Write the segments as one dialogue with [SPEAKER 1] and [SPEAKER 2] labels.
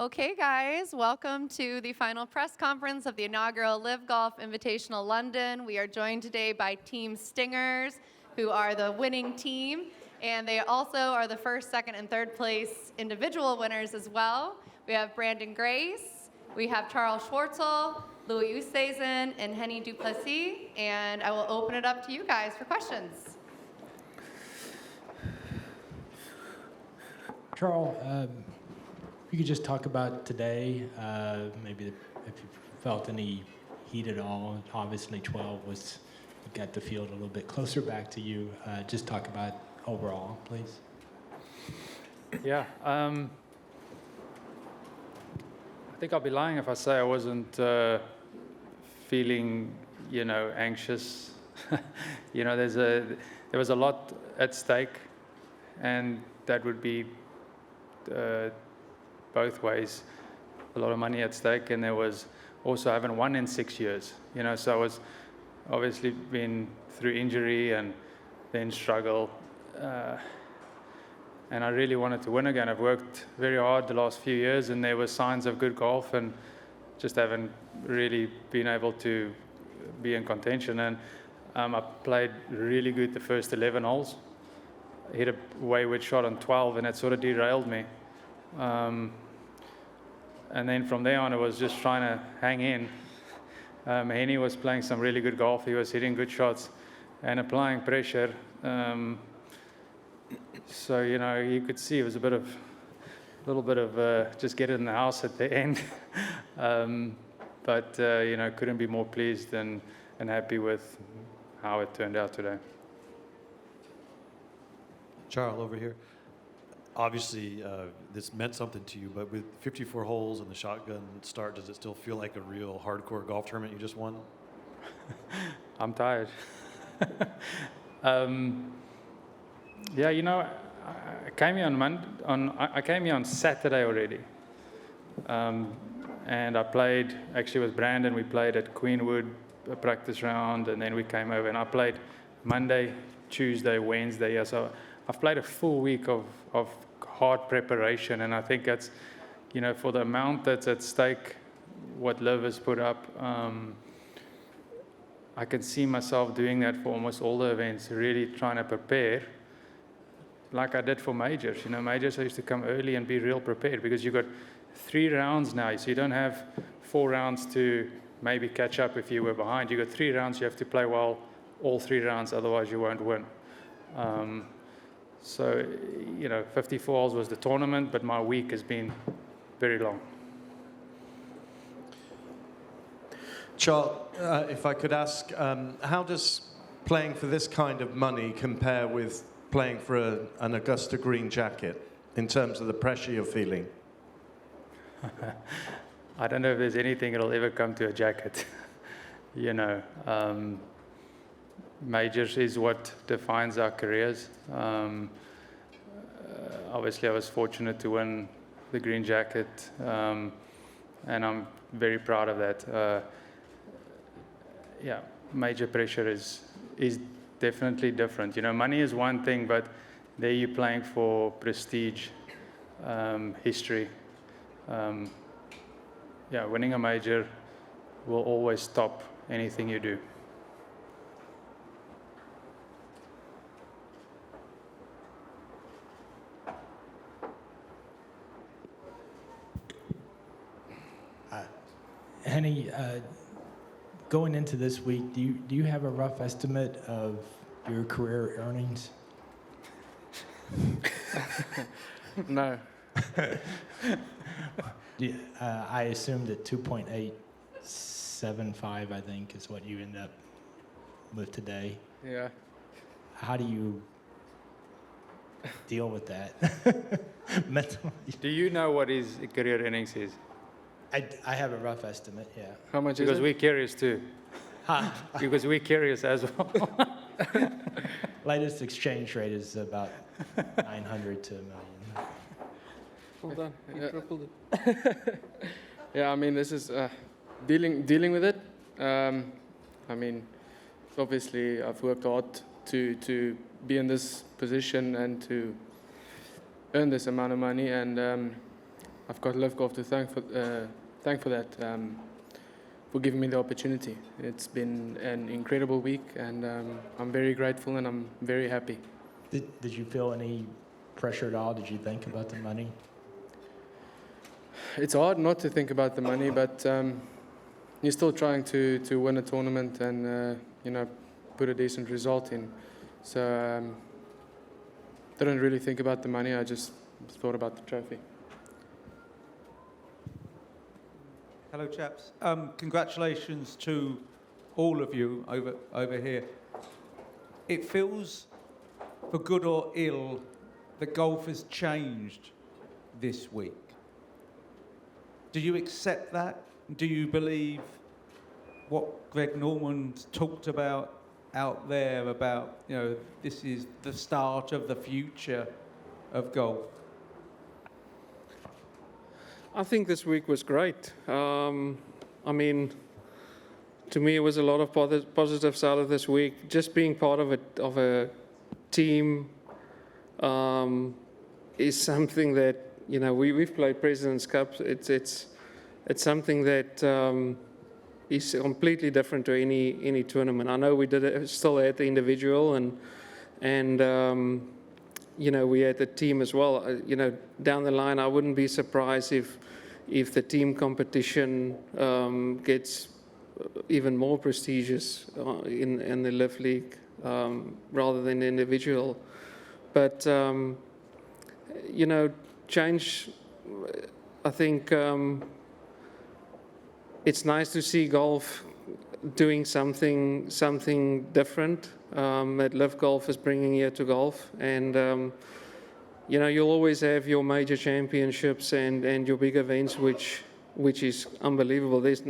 [SPEAKER 1] Okay, guys, welcome to the final press conference of the inaugural LIV Golf Invitational London. We are joined today by Team Stingers, who are the winning team, and they also are the first, second, and third place individual winners as well. We have Branden Grace, we have Charl Schwartzel, Oosthuizen, and Hennie du Plessis, and I will open it up to you guys for questions.
[SPEAKER 2] Charl, you could just talk about today, maybe if you felt any heat at all. Obviously 12 was, you got the field a little bit closer back to you. Just talk about overall, please.
[SPEAKER 3] Yeah, I think I'll be lying if I say I wasn't feeling, anxious. There was a lot at stake, and that would be both ways. A lot of money at stake, and there was also, I haven't won in 6 years. So I was obviously been through injury and then struggle, and I really wanted to win again. I've worked very hard the last few years, and there were signs of good golf, and just haven't really been able to be in contention. And I played really good the first 11 holes. I hit a wayward shot on 12, and it sort of derailed me. And then from there on, it was just trying to hang in. Hennie was playing some really good golf. He was hitting good shots and applying pressure. So, you could see it was a little bit of just get it in the house at the end. But couldn't be more pleased and happy with how it turned out today.
[SPEAKER 4] Charl, over here. Obviously, this meant something to you, but with 54 holes and the shotgun start, does it still feel like a real hardcore golf tournament you just won?
[SPEAKER 3] I'm tired. Yeah, I came here I came here on Saturday already, and I played actually with Branden. We played at Queenwood, a practice round, and then we came over and I played Monday, Tuesday, Wednesday. Yeah, so I've played a full week of hard preparation, and I think that's, for the amount that's at stake, what LIV has put up, I can see myself doing that for almost all the events, really trying to prepare like I did for majors. Majors I used to come early and be real prepared because you've got 3 rounds now, so you don't have 4 rounds to maybe catch up if you were behind. You've got 3 rounds, you have to play well all 3 rounds, otherwise you won't win. So, 54 holes was the tournament, but my week has been very long.
[SPEAKER 4] Charl, if I could ask, how does playing for this kind of money compare with playing for an Augusta green jacket in terms of the pressure you're feeling?
[SPEAKER 3] I don't know if there's anything that'll ever come to a jacket. Majors is what defines our careers. Obviously, I was fortunate to win the green jacket, and I'm very proud of that. Yeah, major pressure is definitely different. Money is one thing, but there you're playing for prestige, history. Yeah, winning a major will always top anything you do.
[SPEAKER 2] Hennie, going into this week, do you have a rough estimate of your career earnings?
[SPEAKER 5] No.
[SPEAKER 2] I assumed that 2.875, I think, is what you end up with today.
[SPEAKER 5] Yeah.
[SPEAKER 2] How do you deal with that mentally?
[SPEAKER 3] Do you know what his career earnings is?
[SPEAKER 2] I have a rough estimate, yeah.
[SPEAKER 5] How much is it?
[SPEAKER 3] Because we're curious too. Because we're curious as well.
[SPEAKER 2] Latest exchange rate is about 900 to $1 million.
[SPEAKER 5] Hold on, you tripled it. Yeah, this is dealing with it. Obviously I've worked hard to be in this position and to earn this amount of money, and I've got LIV Golf to thank for that, for giving me the opportunity. It's been an incredible week, and I'm very grateful and I'm very happy.
[SPEAKER 2] Did you feel any pressure at all? Did you think about the money?
[SPEAKER 5] It's hard not to think about the money, but you're still trying to win a tournament and put a decent result in. So didn't really think about the money. I just thought about the trophy.
[SPEAKER 6] Hello, chaps. Congratulations to all of you over here. It feels, for good or ill, that golf has changed this week. Do you accept that? Do you believe what Greg Norman talked about out there about, this is the start of the future of golf?
[SPEAKER 5] I think this week was great. I mean, to me, it was a lot of positives out of this week. Just being part of a team is something that we've played Presidents Cup. It's something that is completely different to any tournament. I know we did it still at the individual and we had the team as well. Down the line, I wouldn't be surprised if the team competition gets even more prestigious in the LIV League rather than the individual. But change. I think it's nice to see golf doing something different that LIV Golf is bringing here to golf, and you'll always have your major championships and your big events, which is unbelievable. There's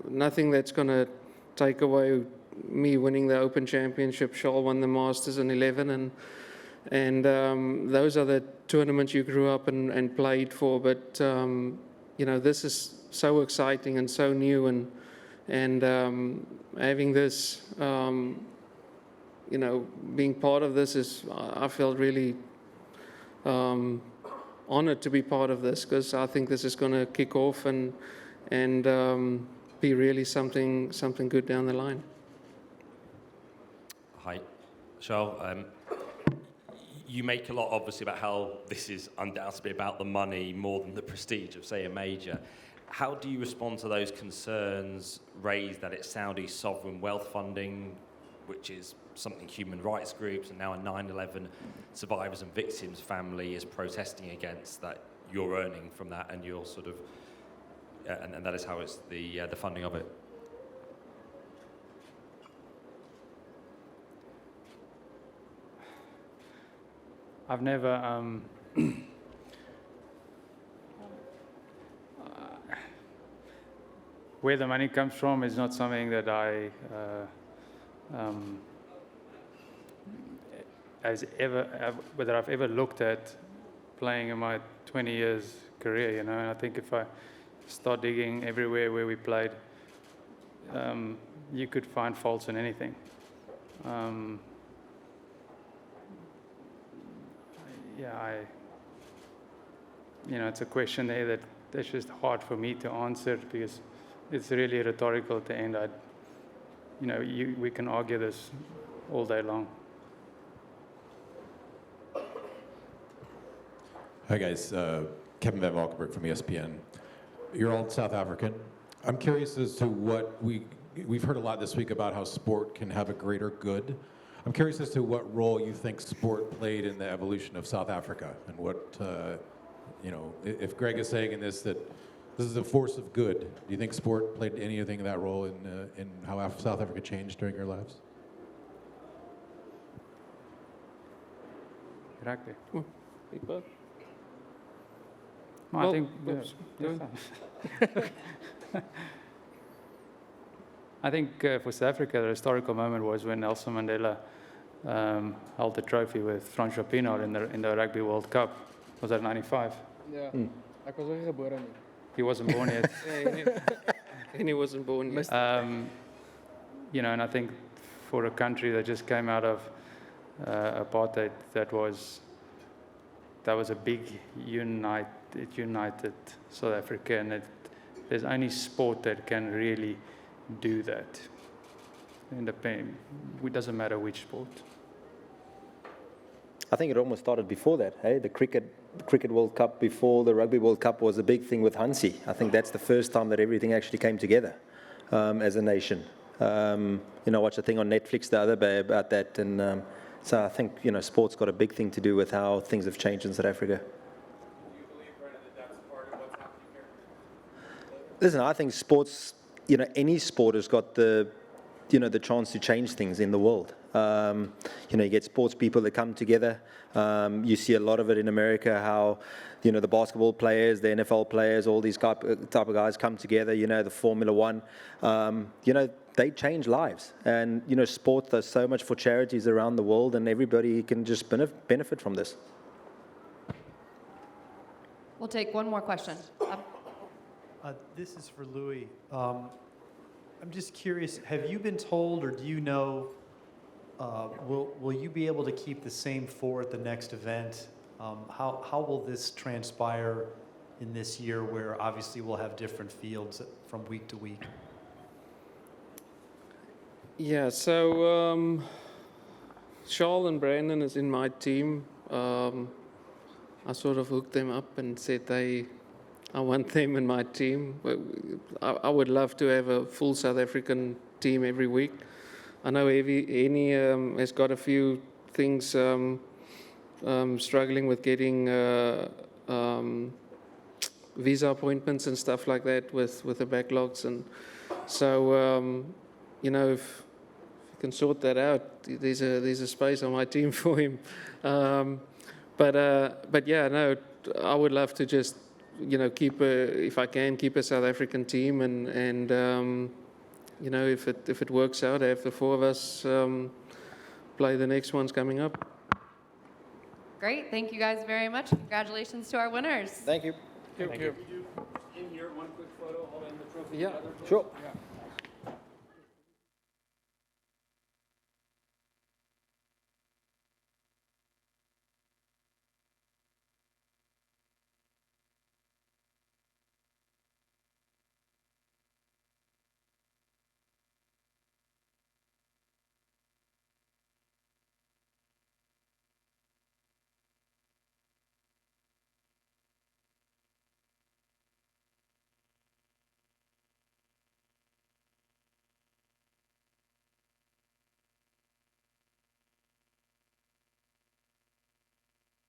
[SPEAKER 5] nothing that's going to take away me winning the Open Championship. Charl won the Masters in 11, and those are the tournaments you grew up and played for. But this is so exciting and so new, and having this, being part of this I felt really honored to be part of this, because I think this is going to kick off and be really something good down the line.
[SPEAKER 7] Hi, Charl. You make a lot, obviously, about how this is undoubtedly about the money more than the prestige of, say, a major. How do you respond to those concerns raised that it's Saudi sovereign wealth funding, which is something human rights groups and now a 9/11 survivors and victims family is protesting against, that you're earning from that and you're sort of, and that is how it's the funding of it?
[SPEAKER 3] I've never where the money comes from is not something that whether I've ever looked at playing in my 20 years career, and I think if I start digging everywhere where we played, you could find faults in anything. It's a question there that's just hard for me to answer, because it's really rhetorical at the end. We can argue this all day long.
[SPEAKER 8] Hi guys, Kevin Van Valkenburg from ESPN. You're all South African. I'm curious as to what we've heard a lot this week about how sport can have a greater good. I'm curious as to what role you think sport played in the evolution of South Africa, and what, if Greg is saying in this that this is a force of good, do you think sport played anything of that role in how South Africa changed during your lives?
[SPEAKER 3] Exactly.
[SPEAKER 5] Well,
[SPEAKER 3] I think. I think for South Africa, the historical moment was when Nelson Mandela held the trophy with Francois Pienaar in the Rugby World Cup. Was that 95?
[SPEAKER 5] Yeah. Ek was nog nie gebore nie.
[SPEAKER 3] He wasn't born yet.
[SPEAKER 5] And he wasn't born yet.
[SPEAKER 3] And I think for a country that just came out of apartheid, that was that was a big united South Africa, and there's only sport that can really do that. It doesn't matter which sport.
[SPEAKER 9] I think it almost started before that. Hey, the cricket World Cup before the Rugby World Cup was a big thing with Hansi. I think that's the first time that everything actually came together as a nation. You know, I watched a thing on Netflix the other day about that, and so I think, you know, sport's got a big thing to do with how things have changed in South Africa.
[SPEAKER 8] Do you believe, Branden, that that's part of what's happening here?
[SPEAKER 9] Listen, I think sports, you know, any sport has got the chance to change things in the world. You know, you get sports people that come together. You see a lot of it in America, how, you know, the basketball players, the NFL players, all these type of guys come together, you know, the Formula One, you know, they change lives. And, you know, sport does so much for charities around the world, and everybody can just benefit from this.
[SPEAKER 1] We'll take one more question.
[SPEAKER 10] This is for Louis. I'm just curious, have you been told, or do you know, will you be able to keep the same four at the next event? How will this transpire in this year, where obviously we'll have different fields from week to week?
[SPEAKER 5] Yeah, so Charl and Branden is in my team. I sort of hooked them up and said I want them in my team. I would love to have a full South African team every week. I know Hennie has got a few things struggling with getting visa appointments and stuff like that with the backlogs, and so you know, if you can sort that out, there's a space on my team for him. But yeah, no, I would love to just, you know, if I can keep a South African team, and you know, if it works out, have the four of us play the next ones coming up.
[SPEAKER 1] Great. Thank you guys very much. Congratulations to our winners.
[SPEAKER 9] Thank you.
[SPEAKER 5] Thank you.
[SPEAKER 3] In here, one quick photo holding the trophy.
[SPEAKER 5] Yeah,
[SPEAKER 9] sure.
[SPEAKER 3] Yeah.